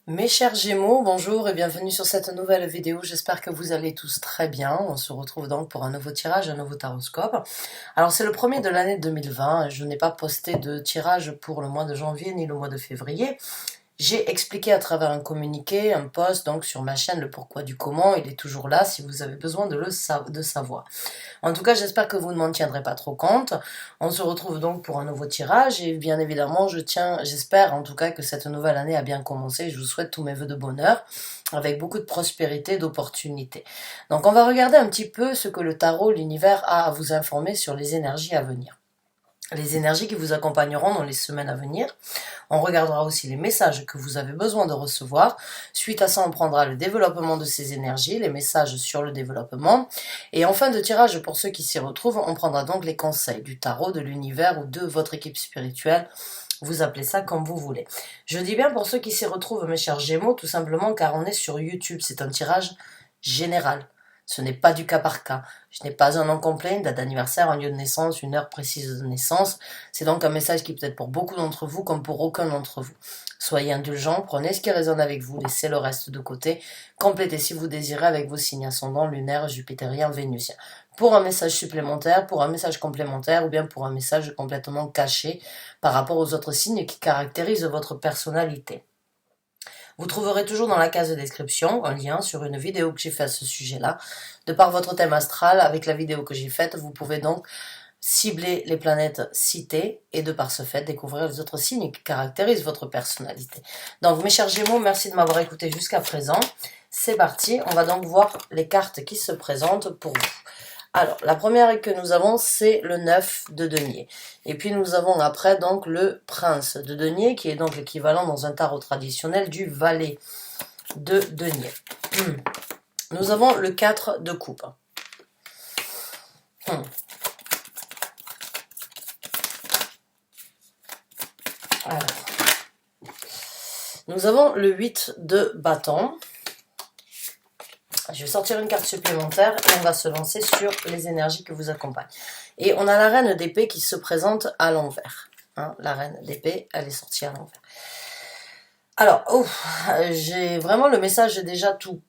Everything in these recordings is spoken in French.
Mes chers Gémeaux, bonjour et bienvenue sur cette nouvelle vidéo. J'espère que vous allez tous très bien. On se retrouve donc pour un nouveau tirage, un nouveau taroscope. Alors c'est le premier de l'année 2020. Je n'ai pas posté de tirage pour le mois de janvier ni le mois de février. J'ai expliqué à travers un communiqué, un post donc sur ma chaîne le pourquoi du comment. Il est toujours là si vous avez besoin de savoir. En tout cas, j'espère que vous ne m'en tiendrez pas trop compte. On se retrouve donc pour un nouveau tirage et bien évidemment, j'espère en tout cas que cette nouvelle année a bien commencé. Je vous souhaite tous mes vœux de bonheur avec beaucoup de prospérité, d'opportunités. Donc on va regarder un petit peu ce que le tarot, l'univers a à vous informer sur les énergies à venir. Les énergies qui vous accompagneront dans les semaines à venir. On regardera aussi les messages que vous avez besoin de recevoir. Suite à ça, on prendra le développement de ces énergies, les messages sur le développement. Et en fin de tirage, pour ceux qui s'y retrouvent, on prendra donc les conseils du tarot, de l'univers ou de votre équipe spirituelle. Vous appelez ça comme vous voulez. Je dis bien pour ceux qui s'y retrouvent, mes chers Gémeaux, tout simplement car on est sur YouTube. C'est un tirage général. Ce n'est pas du cas par cas. Je n'ai pas un nom complet, une date d'anniversaire, un lieu de naissance, une heure précise de naissance. C'est donc un message qui peut être pour beaucoup d'entre vous comme pour aucun d'entre vous. Soyez indulgents, prenez ce qui résonne avec vous, laissez le reste de côté. Complétez si vous désirez avec vos signes ascendants, lunaires, jupitériens, vénusiens. Pour un message supplémentaire, pour un message complémentaire ou bien pour un message complètement caché par rapport aux autres signes qui caractérisent votre personnalité. Vous trouverez toujours dans la case de description un lien sur une vidéo que j'ai faite à ce sujet-là. De par votre thème astral, avec la vidéo que j'ai faite, vous pouvez donc cibler les planètes citées et de par ce fait découvrir les autres signes qui caractérisent votre personnalité. Donc mes chers Gémeaux, merci de m'avoir écouté jusqu'à présent. C'est parti, on va donc voir les cartes qui se présentent pour vous. Alors, la première que nous avons, c'est le 9 de denier. Et puis nous avons après donc le prince de denier, qui est donc l'équivalent dans un tarot traditionnel du valet de denier. Nous avons le 4 de coupe. Alors, nous avons le 8 de bâton. Je vais sortir une carte supplémentaire et on va se lancer sur les énergies que vous accompagnent. Et on a la reine d'épée qui se présente à l'envers. Hein, la reine d'épée, elle est sortie à l'envers. Alors, j'ai vraiment le message déjà tout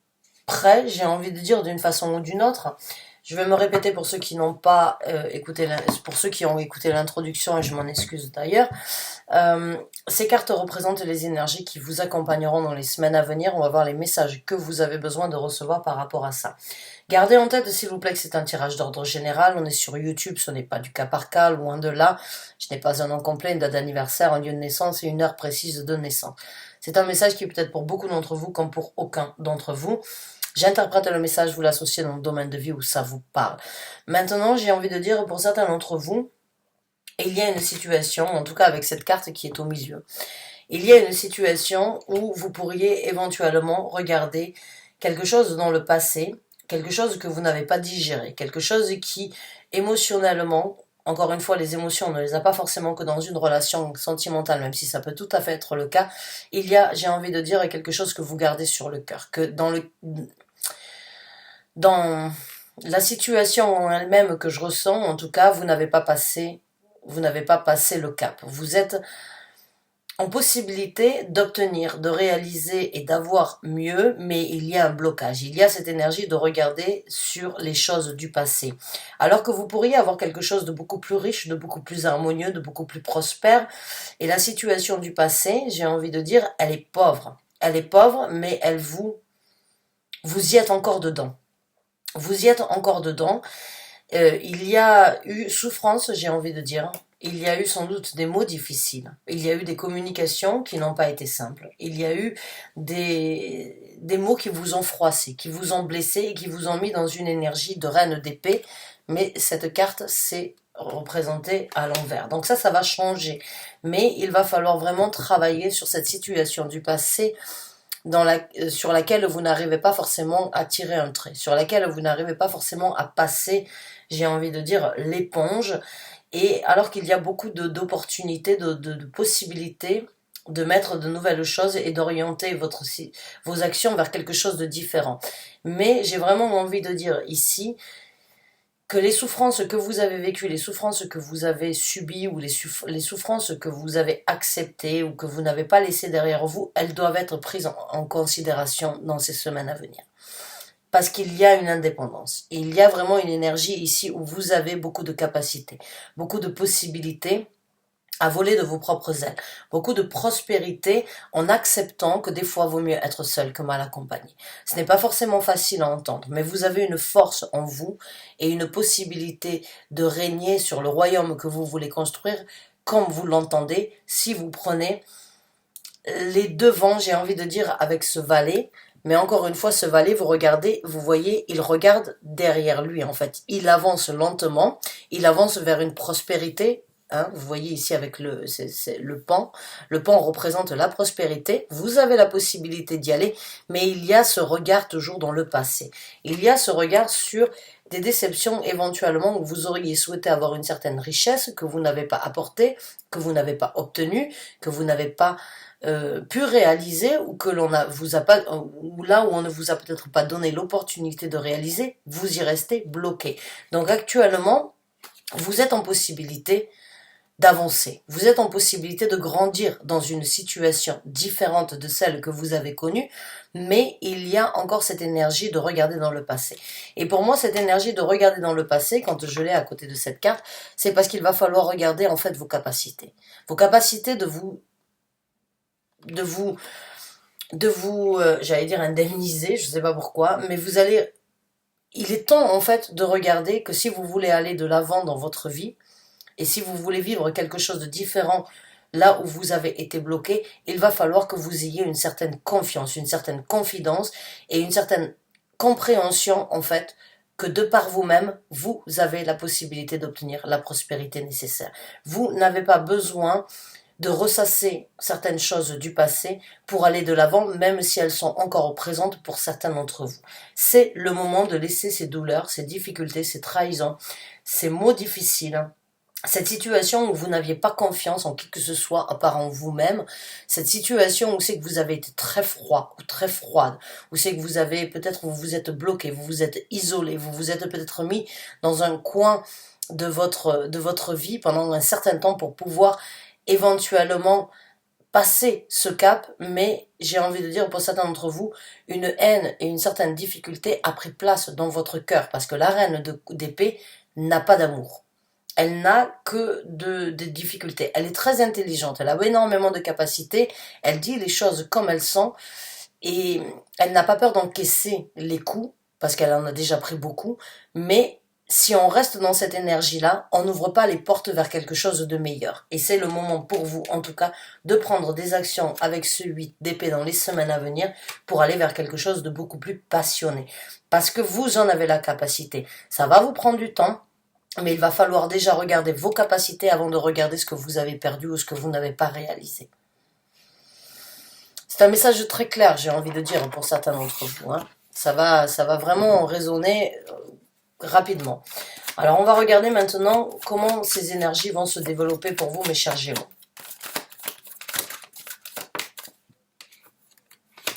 prêt, j'ai envie de dire d'une façon ou d'une autre. Je vais me répéter pour ceux qui n'ont pas écouté, pour ceux qui ont écouté l'introduction et je m'en excuse d'ailleurs. Ces cartes représentent les énergies qui vous accompagneront dans les semaines à venir. On va voir les messages que vous avez besoin de recevoir par rapport à ça. Gardez en tête, s'il vous plaît, que c'est un tirage d'ordre général. On est sur YouTube, ce n'est pas du cas par cas, loin de là. Je n'ai pas un nom complet, une date d'anniversaire, un lieu de naissance et une heure précise de naissance. C'est un message qui peut être pour beaucoup d'entre vous comme pour aucun d'entre vous. J'interprète le message, vous l'associez dans le domaine de vie où ça vous parle. Maintenant, j'ai envie de dire pour certains d'entre vous, il y a une situation, en tout cas avec cette carte qui est au milieu, il y a une situation où vous pourriez éventuellement regarder quelque chose dans le passé, quelque chose que vous n'avez pas digéré, quelque chose qui émotionnellement, encore une fois les émotions on ne les a pas forcément que dans une relation sentimentale, même si ça peut tout à fait être le cas, il y a, j'ai envie de dire, quelque chose que vous gardez sur le cœur, que dans la situation en elle-même que je ressens, en tout cas, vous n'avez pas passé le cap. Vous êtes en possibilité d'obtenir, de réaliser et d'avoir mieux, mais il y a un blocage. Il y a cette énergie de regarder sur les choses du passé. Alors que vous pourriez avoir quelque chose de beaucoup plus riche, de beaucoup plus harmonieux, de beaucoup plus prospère. Et la situation du passé, j'ai envie de dire, elle est pauvre. Elle est pauvre, mais vous y êtes encore dedans. Vous y êtes encore dedans. Il y a eu souffrance, j'ai envie de dire. Il y a eu sans doute des mots difficiles. Il y a eu des communications qui n'ont pas été simples. Il y a eu des mots qui vous ont froissé, qui vous ont blessé et qui vous ont mis dans une énergie de reine d'épée. Mais cette carte, c'est représentée à l'envers. Donc ça va changer. Mais il va falloir vraiment travailler sur cette situation du passé sur laquelle vous n'arrivez pas forcément à tirer un trait, sur laquelle vous n'arrivez pas forcément à passer, j'ai envie de dire, l'éponge, et alors qu'il y a beaucoup d'opportunités, de possibilités de mettre de nouvelles choses et d'orienter vos actions vers quelque chose de différent. Mais j'ai vraiment envie de dire ici que les souffrances que vous avez vécues, les souffrances que vous avez subies ou les souffrances que vous avez acceptées ou que vous n'avez pas laissées derrière vous, elles doivent être prises en considération dans ces semaines à venir. Parce qu'il y a une indépendance. Il y a vraiment une énergie ici où vous avez beaucoup de capacités, beaucoup de possibilités à voler de vos propres ailes. Beaucoup de prospérité en acceptant que des fois vaut mieux être seul que mal accompagné. Ce n'est pas forcément facile à entendre, mais vous avez une force en vous et une possibilité de régner sur le royaume que vous voulez construire comme vous l'entendez si vous prenez les devants, j'ai envie de dire, avec ce valet. Mais encore une fois, ce valet, vous regardez, vous voyez, il regarde derrière lui en fait. Il avance lentement, il avance vers une prospérité. Hein, vous voyez ici avec le pan. Le pan représente la prospérité. Vous avez la possibilité d'y aller, mais il y a ce regard toujours dans le passé. Il y a ce regard sur des déceptions éventuellement où vous auriez souhaité avoir une certaine richesse que vous n'avez pas apportée, que vous n'avez pas obtenue, que vous n'avez pas pu réaliser ou que vous a pas, ou là où on ne vous a peut-être pas donné l'opportunité de réaliser, vous y restez bloqué. Donc actuellement, vous êtes en possibilité d'avancer. Vous êtes en possibilité de grandir dans une situation différente de celle que vous avez connue, mais il y a encore cette énergie de regarder dans le passé. Et pour moi, cette énergie de regarder dans le passé, quand je l'ai à côté de cette carte, c'est parce qu'il va falloir regarder en fait vos capacités. Vos capacités de vous j'allais dire indemniser, je sais pas pourquoi, mais il est temps en fait de regarder que si vous voulez aller de l'avant dans votre vie, et si vous voulez vivre quelque chose de différent là où vous avez été bloqué, il va falloir que vous ayez une certaine confiance, une certaine confidence et une certaine compréhension en fait que de par vous-même, vous avez la possibilité d'obtenir la prospérité nécessaire. Vous n'avez pas besoin de ressasser certaines choses du passé pour aller de l'avant, même si elles sont encore présentes pour certains d'entre vous. C'est le moment de laisser ces douleurs, ces difficultés, ces trahisons, ces mots difficiles, cette situation où vous n'aviez pas confiance en qui que ce soit à part en vous-même, cette situation où c'est que vous avez été très froid ou très froide, où c'est que vous avez peut-être vous vous êtes bloqué, vous vous êtes isolé, vous vous êtes peut-être mis dans un coin de votre vie pendant un certain temps pour pouvoir éventuellement passer ce cap, mais j'ai envie de dire pour certains d'entre vous, une haine et une certaine difficulté a pris place dans votre cœur, parce que la reine d'épée n'a pas d'amour. Elle n'a que des difficultés. Elle est très intelligente, elle a énormément de capacités, elle dit les choses comme elles sont, et elle n'a pas peur d'encaisser les coups, parce qu'elle en a déjà pris beaucoup, mais si on reste dans cette énergie-là, on n'ouvre pas les portes vers quelque chose de meilleur. Et c'est le moment pour vous, en tout cas, de prendre des actions avec ce 8 d'épée dans les semaines à venir pour aller vers quelque chose de beaucoup plus passionné. Parce que vous en avez la capacité. Ça va vous prendre du temps, mais il va falloir déjà regarder vos capacités avant de regarder ce que vous avez perdu ou ce que vous n'avez pas réalisé. C'est un message très clair, j'ai envie de dire, pour certains d'entre vous. Hein. Ça va vraiment résonner rapidement. Alors on va regarder maintenant comment ces énergies vont se développer pour vous, mes chers Gémeaux.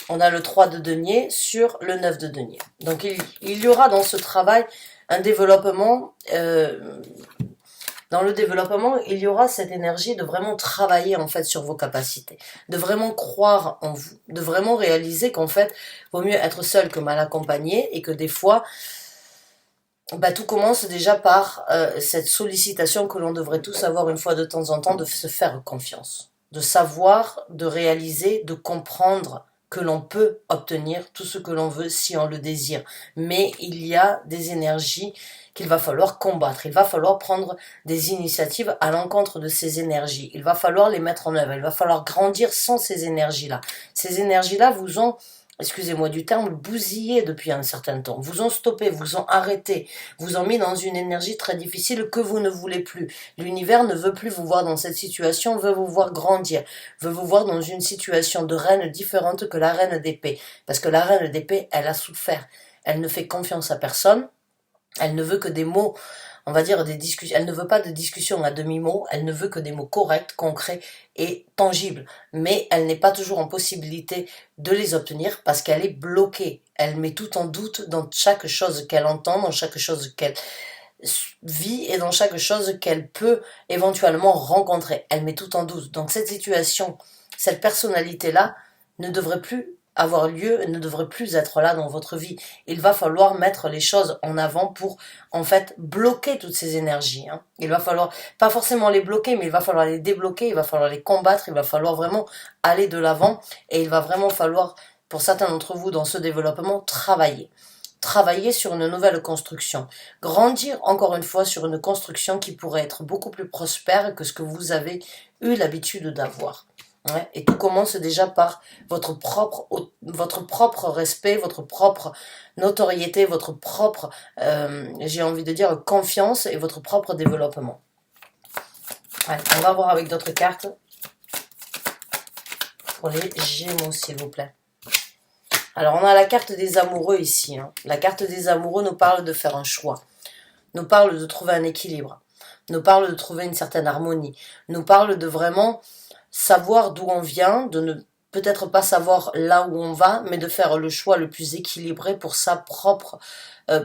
On a le 3 de denier sur le 9 de denier. Donc il y aura dans ce travail un développement, dans le développement, il y aura cette énergie de vraiment travailler en fait sur vos capacités, de vraiment croire en vous, de vraiment réaliser qu'en fait, vaut mieux être seul que mal accompagné et que des fois, tout commence déjà par cette sollicitation que l'on devrait tous avoir une fois de temps en temps, de se faire confiance, de savoir, de réaliser, de comprendre que l'on peut obtenir tout ce que l'on veut si on le désire. Mais il y a des énergies qu'il va falloir combattre. Il va falloir prendre des initiatives à l'encontre de ces énergies. Il va falloir les mettre en œuvre. Il va falloir grandir sans ces énergies-là. Ces énergies-là vous ont, excusez-moi du terme, bousillé depuis un certain temps, vous ont stoppé, vous ont arrêté, vous ont mis dans une énergie très difficile que vous ne voulez plus. L'univers ne veut plus vous voir dans cette situation, veut vous voir grandir, veut vous voir dans une situation de reine différente que la reine d'épée. Parce que la reine d'épée, elle a souffert. Elle ne fait confiance à personne, elle ne veut que des mots, on va dire des discussions, elle ne veut pas de discussions à demi-mot, elle ne veut que des mots corrects, concrets et tangibles. Mais elle n'est pas toujours en possibilité de les obtenir parce qu'elle est bloquée. Elle met tout en doute dans chaque chose qu'elle entend, dans chaque chose vie et dans chaque chose qu'elle peut éventuellement rencontrer. Elle met tout en doute. Donc cette situation, cette personnalité-là ne devrait plus avoir lieu, ne devrait plus être là dans votre vie. Il va falloir mettre les choses en avant pour, en fait, bloquer toutes ces énergies. Hein. Il va falloir, pas forcément les bloquer, mais il va falloir les débloquer, il va falloir les combattre, il va falloir vraiment aller de l'avant et il va vraiment falloir, pour certains d'entre vous, dans ce développement, travailler sur une nouvelle construction, grandir encore une fois sur une construction qui pourrait être beaucoup plus prospère que ce que vous avez eu l'habitude d'avoir. Ouais, et tout commence déjà par votre propre respect, votre propre notoriété, votre propre, j'ai envie de dire, confiance et votre propre développement. Allez, on va voir avec d'autres cartes pour les Gémeaux, s'il vous plaît. Alors, on a la carte des amoureux ici. Hein. La carte des amoureux nous parle de faire un choix, nous parle de trouver un équilibre, nous parle de trouver une certaine harmonie, nous parle de vraiment savoir d'où on vient, de ne peut-être pas savoir là où on va, mais de faire le choix le plus équilibré pour sa propre,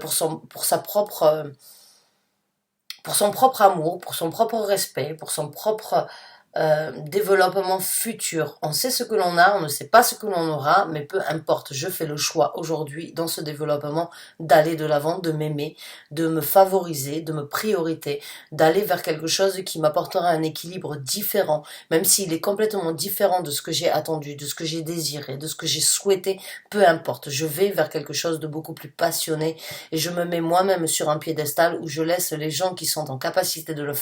pour son propre amour, pour son propre respect, pour son propre développement futur. On sait ce que l'on a, on ne sait pas ce que l'on aura, mais peu importe, je fais le choix aujourd'hui dans ce développement d'aller de l'avant, de m'aimer, de me favoriser, de me prioriter, d'aller vers quelque chose qui m'apportera un équilibre différent, même s'il est complètement différent de ce que j'ai attendu, de ce que j'ai désiré, de ce que j'ai souhaité, peu importe, je vais vers quelque chose de beaucoup plus passionné et je me mets moi-même sur un piédestal où je laisse les gens qui sont en capacité de le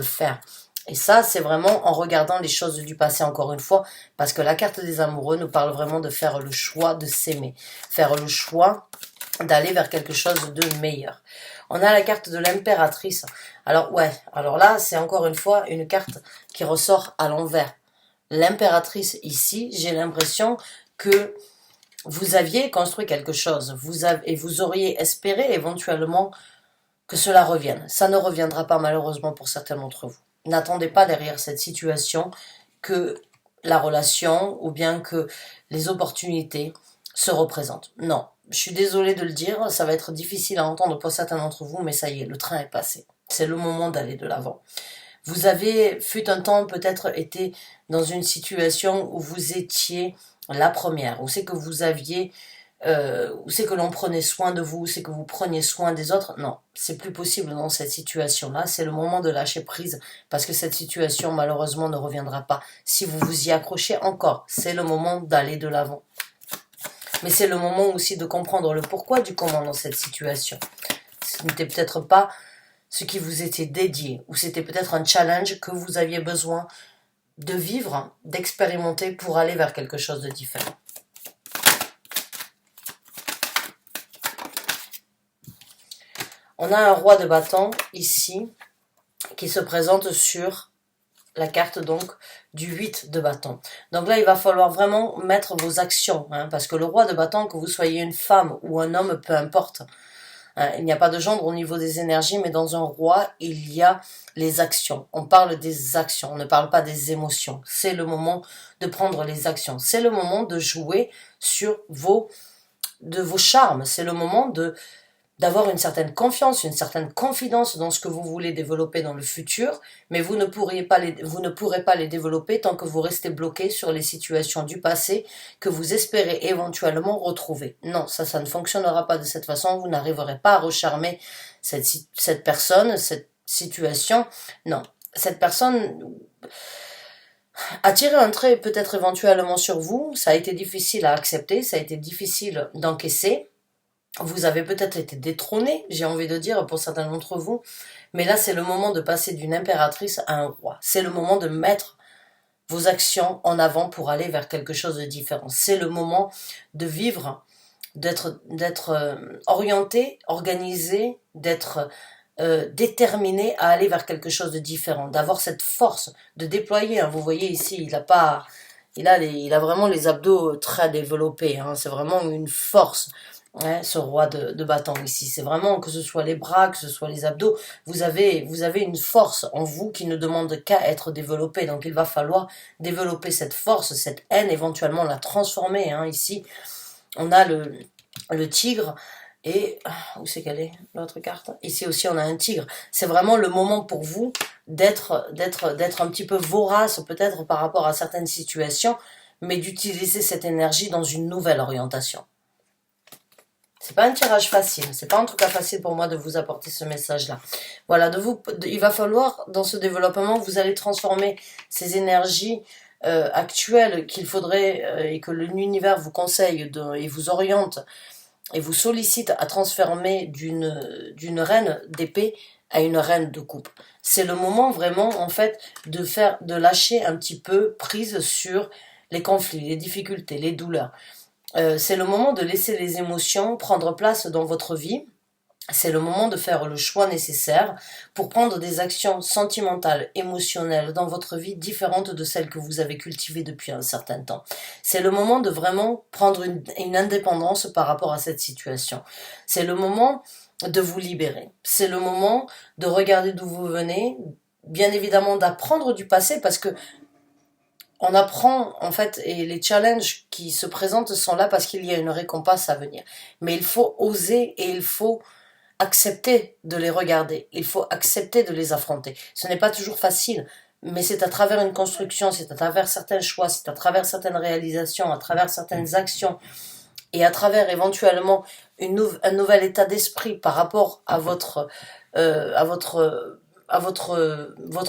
faire. Et ça, c'est vraiment en regardant les choses du passé encore une fois, parce que la carte des amoureux nous parle vraiment de faire le choix de s'aimer, faire le choix d'aller vers quelque chose de meilleur. On a la carte de l'impératrice. Alors ouais, alors là, c'est encore une fois une carte qui ressort à l'envers. L'impératrice ici, j'ai l'impression que vous aviez construit quelque chose, et vous auriez espéré éventuellement que cela revienne. Ça ne reviendra pas malheureusement pour certains d'entre vous. N'attendez pas derrière cette situation que la relation ou bien que les opportunités se représentent. Non, je suis désolée de le dire, ça va être difficile à entendre pour certains d'entre vous, mais ça y est, le train est passé. C'est le moment d'aller de l'avant. Vous avez, fut un temps, peut-être été dans une situation où vous étiez la première, où c'est que vous aviez où c'est que l'on prenait soin de vous, c'est que vous preniez soin des autres. Non, c'est plus possible dans cette situation-là. C'est le moment de lâcher prise parce que cette situation, malheureusement, ne reviendra pas. Si vous vous y accrochez encore, c'est le moment d'aller de l'avant. Mais c'est le moment aussi de comprendre le pourquoi du comment dans cette situation. Ce n'était peut-être pas ce qui vous était dédié, ou c'était peut-être un challenge que vous aviez besoin de vivre, d'expérimenter pour aller vers quelque chose de différent. On a un roi de bâton ici qui se présente sur la carte donc du 8 de bâton. Donc là, il va falloir vraiment mettre vos actions, hein, parce que le roi de bâton, que vous soyez une femme ou un homme, peu importe, hein, il n'y a pas de gendre au niveau des énergies, mais dans un roi, il y a les actions. On parle des actions, on ne parle pas des émotions. C'est le moment de prendre les actions. C'est le moment de jouer sur vos charmes. C'est le moment d'avoir une certaine confiance, une certaine confidence dans ce que vous voulez développer dans le futur, mais vous ne pourrez pas les développer tant que vous restez bloqué sur les situations du passé que vous espérez éventuellement retrouver. Non, ça ne fonctionnera pas de cette façon, vous n'arriverez pas à recharmer cette personne, cette situation. Non, cette personne a tiré un trait peut-être éventuellement sur vous, ça a été difficile à accepter, ça a été difficile d'encaisser. Vous avez peut-être été détrôné, j'ai envie de dire, pour certains d'entre vous. Mais là, c'est le moment de passer d'une impératrice à un roi. C'est le moment de mettre vos actions en avant pour aller vers quelque chose de différent. C'est le moment de vivre, d'être orienté, organisé, d'être déterminé à aller vers quelque chose de différent, d'avoir cette force de déployer. Hein. Vous voyez ici, il a vraiment les abdos très développés. Hein. C'est vraiment une force. Ouais, ce roi de bâton ici, c'est vraiment que ce soit les bras, que ce soit les abdos, vous avez une force en vous qui ne demande qu'à être développée, donc il va falloir développer cette force, cette haine, éventuellement la transformer, hein. Ici, on a le tigre, Et où c'est qu'elle est, l'autre carte? Ici aussi, on a un tigre. C'est vraiment le moment pour vous d'être un petit peu vorace, peut-être par rapport à certaines situations, mais d'utiliser cette énergie dans une nouvelle orientation. C'est pas un tirage facile. C'est pas en tout cas facile pour moi de vous apporter ce message-là. Voilà, il va falloir, dans ce développement, vous allez transformer ces énergies actuelles qu'il faudrait et que l'univers vous conseille et vous oriente et vous sollicite à transformer d'une reine d'épée à une reine de coupe. C'est le moment vraiment en fait de lâcher un petit peu prise sur les conflits, les difficultés, les douleurs. C'est le moment de laisser les émotions prendre place dans votre vie. C'est le moment de faire le choix nécessaire pour prendre des actions sentimentales, émotionnelles dans votre vie différentes de celles que vous avez cultivées depuis un certain temps. C'est le moment de vraiment prendre une indépendance par rapport à cette situation. C'est le moment de vous libérer. C'est le moment de regarder d'où vous venez, bien évidemment d'apprendre du passé parce que on apprend en fait et les challenges qui se présentent sont là parce qu'il y a une récompense à venir. Mais il faut oser et il faut accepter de les regarder, il faut accepter de les affronter. Ce n'est pas toujours facile, mais c'est à travers une construction, c'est à travers certains choix, c'est à travers certaines réalisations, à travers certaines actions et à travers éventuellement un nouvel état d'esprit par rapport à votre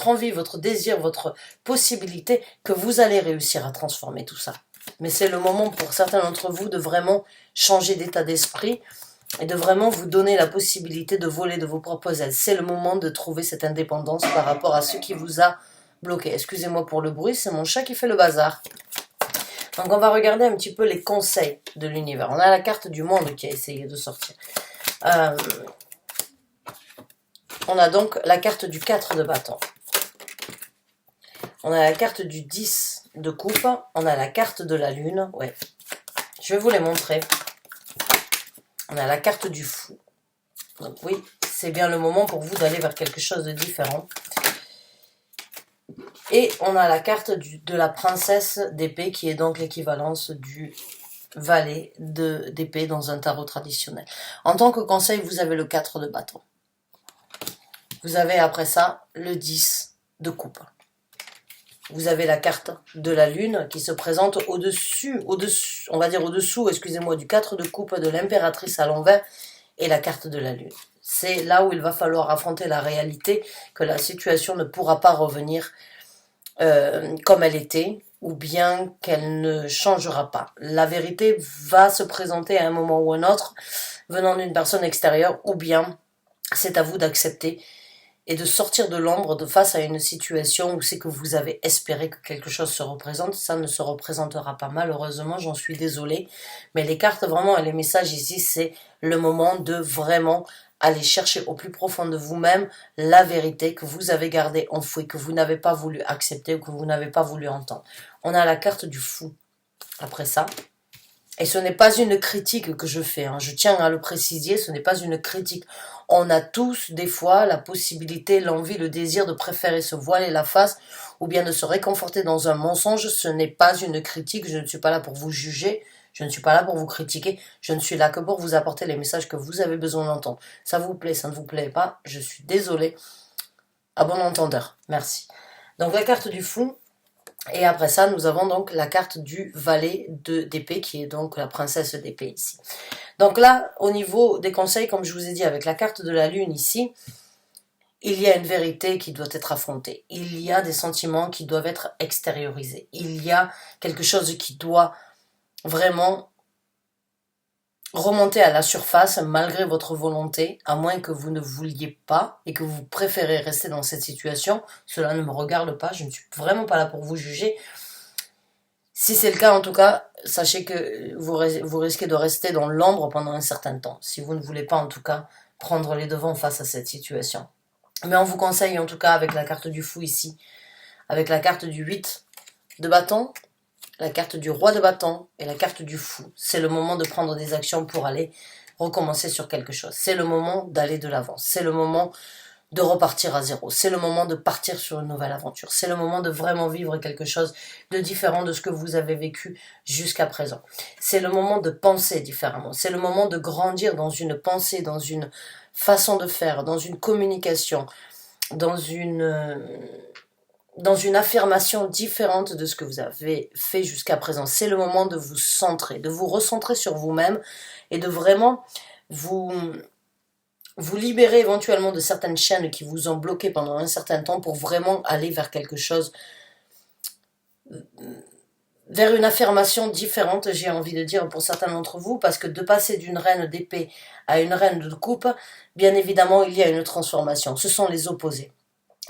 envie, votre désir, votre possibilité que vous allez réussir à transformer tout ça. Mais c'est le moment pour certains d'entre vous de vraiment changer d'état d'esprit et de vraiment vous donner la possibilité de voler de vos propres ailes. C'est le moment de trouver cette indépendance par rapport à ce qui vous a bloqué. Excusez-moi pour le bruit, c'est mon chat qui fait le bazar. Donc on va regarder un petit peu les conseils de l'univers. On a la carte du monde qui a essayé de sortir. On a donc la carte du 4 de bâton. On a la carte du 10 de coupe. On a la carte de la lune. Ouais. Je vais vous les montrer. On a la carte du fou. Donc oui, c'est bien le moment pour vous d'aller vers quelque chose de différent. Et on a la carte de la princesse d'épée qui est donc l'équivalence du valet d'épée dans un tarot traditionnel. En tant que conseil, vous avez le 4 de bâton. Vous avez après ça le 10 de coupe. Vous avez la carte de la lune qui se présente on va dire au-dessous, excusez-moi, du 4 de coupe de l'impératrice à l'envers et la carte de la lune. C'est là où il va falloir affronter la réalité que la situation ne pourra pas revenir comme elle était ou bien qu'elle ne changera pas. La vérité va se présenter à un moment ou un autre venant d'une personne extérieure ou bien c'est à vous d'accepter et de sortir de l'ombre de face à une situation où c'est que vous avez espéré que quelque chose se représente. Ça ne se représentera pas malheureusement, j'en suis désolée. Mais les cartes vraiment et les messages ici, c'est le moment de vraiment aller chercher au plus profond de vous-même la vérité que vous avez gardée enfouie, que vous n'avez pas voulu accepter ou que vous n'avez pas voulu entendre. On a la carte du fou après ça. Et ce n'est pas une critique que je fais, hein. Je tiens à le préciser, ce n'est pas une critique. On a tous des fois la possibilité, l'envie, le désir de préférer se voiler la face ou bien de se réconforter dans un mensonge. Ce n'est pas une critique, je ne suis pas là pour vous juger, je ne suis pas là pour vous critiquer, je ne suis là que pour vous apporter les messages que vous avez besoin d'entendre. Ça vous plaît, ça ne vous plaît pas, je suis désolée. À bon entendeur, merci. Donc la carte du fou. Et après ça, nous avons donc la carte du valet d'épée, qui est donc la princesse d'épée ici. Donc là, au niveau des conseils, comme je vous ai dit, avec la carte de la lune ici, il y a une vérité qui doit être affrontée. Il y a des sentiments qui doivent être extériorisés. Il y a quelque chose qui doit vraiment remonter à la surface malgré votre volonté, à moins que vous ne vouliez pas et que vous préférez rester dans cette situation. Cela ne me regarde pas, je ne suis vraiment pas là pour vous juger. Si c'est le cas, en tout cas, sachez que vous risquez de rester dans l'ombre pendant un certain temps, si vous ne voulez pas en tout cas prendre les devants face à cette situation. Mais on vous conseille en tout cas avec la carte du fou ici, avec la carte du 8 de bâton, la carte du roi de bâton et la carte du fou. C'est le moment de prendre des actions pour aller recommencer sur quelque chose. C'est le moment d'aller de l'avant. C'est le moment de repartir à zéro. C'est le moment de partir sur une nouvelle aventure. C'est le moment de vraiment vivre quelque chose de différent de ce que vous avez vécu jusqu'à présent. C'est le moment de penser différemment. C'est le moment de grandir dans une pensée, dans une façon de faire, dans une communication, dans une affirmation différente de ce que vous avez fait jusqu'à présent. C'est le moment de vous centrer, de vous recentrer sur vous-même et de vraiment vous libérer éventuellement de certaines chaînes qui vous ont bloqué pendant un certain temps pour vraiment aller vers quelque chose, vers une affirmation différente, j'ai envie de dire pour certains d'entre vous, parce que de passer d'une reine d'épée à une reine de coupe, bien évidemment, il y a une transformation. Ce sont les opposés.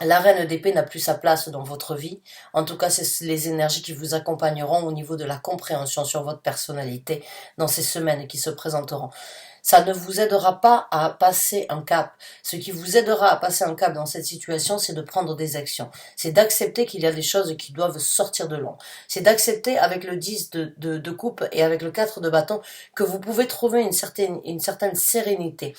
La reine d'épée n'a plus sa place dans votre vie. En tout cas, c'est les énergies qui vous accompagneront au niveau de la compréhension sur votre personnalité dans ces semaines qui se présenteront. Ça ne vous aidera pas à passer un cap. Ce qui vous aidera à passer un cap dans cette situation, c'est de prendre des actions. C'est d'accepter qu'il y a des choses qui doivent sortir de l'ombre. C'est d'accepter avec le 10 de coupe et avec le 4 de bâton que vous pouvez trouver une certaine sérénité,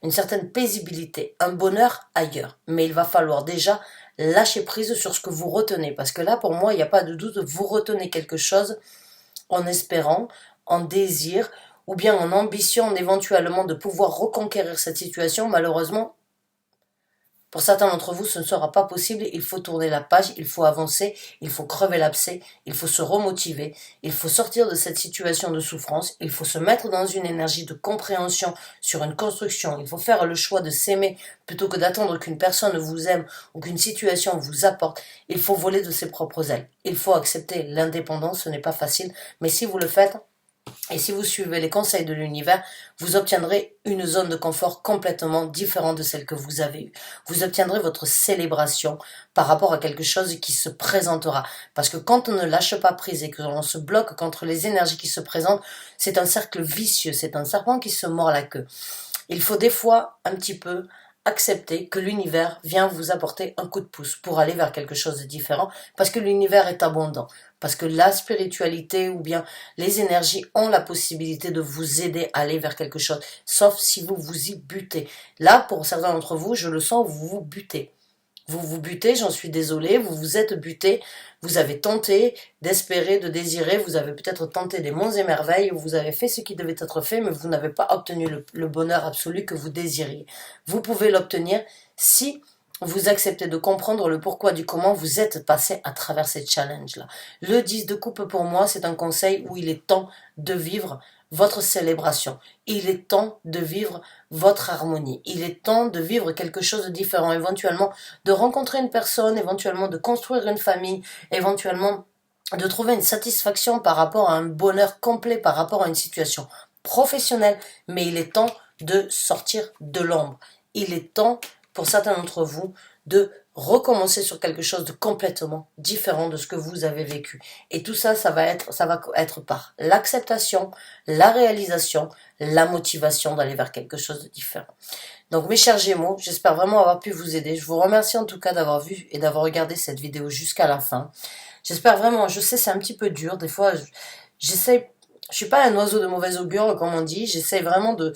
une certaine paisibilité, un bonheur ailleurs. Mais il va falloir déjà lâcher prise sur ce que vous retenez. Parce que là, pour moi, il n'y a pas de doute, vous retenez quelque chose en espérant, en désir, ou bien en ambition éventuellement de pouvoir reconquérir cette situation. Malheureusement, pour certains d'entre vous, ce ne sera pas possible. Il faut tourner la page, il faut avancer, il faut crever l'abcès, il faut se remotiver, il faut sortir de cette situation de souffrance, il faut se mettre dans une énergie de compréhension sur une construction. Il faut faire le choix de s'aimer plutôt que d'attendre qu'une personne vous aime ou qu'une situation vous apporte. Il faut voler de ses propres ailes. Il faut accepter l'indépendance, ce n'est pas facile, mais si vous le faites, et si vous suivez les conseils de l'univers, vous obtiendrez une zone de confort complètement différente de celle que vous avez eue. Vous obtiendrez votre célébration par rapport à quelque chose qui se présentera. Parce que quand on ne lâche pas prise et que l'on se bloque contre les énergies qui se présentent, c'est un cercle vicieux, c'est un serpent qui se mord la queue. Il faut des fois un petit peu accepter que l'univers vient vous apporter un coup de pouce pour aller vers quelque chose de différent, parce que l'univers est abondant, parce que la spiritualité ou bien les énergies ont la possibilité de vous aider à aller vers quelque chose, sauf si vous vous y butez. Là, pour certains d'entre vous, je le sens, vous vous butez. Vous vous butez, j'en suis désolée, vous vous êtes buté, vous avez tenté d'espérer, de désirer, vous avez peut-être tenté des monts et merveilles, vous avez fait ce qui devait être fait, mais vous n'avez pas obtenu le bonheur absolu que vous désiriez. Vous pouvez l'obtenir si vous acceptez de comprendre le pourquoi du comment vous êtes passé à travers ces challenges-là. Le 10 de coupe pour moi, c'est un conseil où il est temps de vivre votre célébration. Il est temps de vivre votre harmonie. Il est temps de vivre quelque chose de différent, éventuellement de rencontrer une personne, éventuellement de construire une famille, éventuellement de trouver une satisfaction par rapport à un bonheur complet, par rapport à une situation professionnelle. Mais il est temps de sortir de l'ombre. Il est temps, pour certains d'entre vous, de recommencer sur quelque chose de complètement différent de ce que vous avez vécu. Et tout ça, ça va être par l'acceptation, la réalisation, la motivation d'aller vers quelque chose de différent. Donc mes chers Gémeaux, j'espère vraiment avoir pu vous aider. Je vous remercie en tout cas d'avoir vu et d'avoir regardé cette vidéo jusqu'à la fin. J'espère vraiment, je sais c'est un petit peu dur, des fois j'essaie, je suis pas un oiseau de mauvais augure comme on dit, j'essaie vraiment de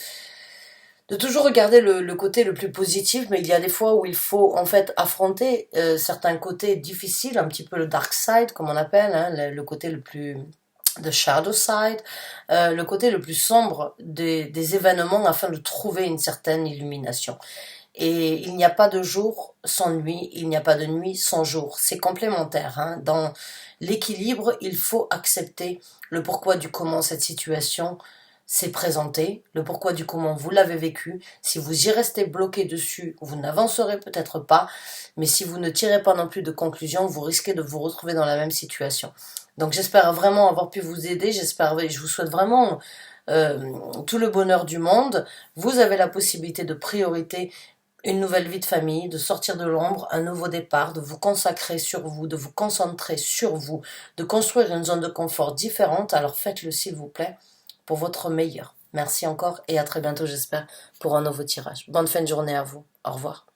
toujours regarder le côté le plus positif, mais il y a des fois où il faut en fait affronter certains côtés difficiles, un petit peu le dark side comme on appelle, hein, le côté le plus the shadow side, le côté le plus sombre des événements afin de trouver une certaine illumination. Et il n'y a pas de jour sans nuit, il n'y a pas de nuit sans jour. C'est complémentaire. Hein. Dans l'équilibre, il faut accepter le pourquoi du comment cette situation s'est présentée, le pourquoi du comment vous l'avez vécu. Si vous y restez bloqué dessus, vous n'avancerez peut-être pas, mais si vous ne tirez pas non plus de conclusion, vous risquez de vous retrouver dans la même situation. Donc j'espère vraiment avoir pu vous aider, je vous souhaite vraiment tout le bonheur du monde. Vous avez la possibilité de priorité une nouvelle vie de famille, de sortir de l'ombre, un nouveau départ, de vous consacrer sur vous, de vous concentrer sur vous, de construire une zone de confort différente. Alors faites-le s'il vous plaît, pour votre meilleur. Merci encore et à très bientôt j'espère pour un nouveau tirage. Bonne fin de journée à vous. Au revoir.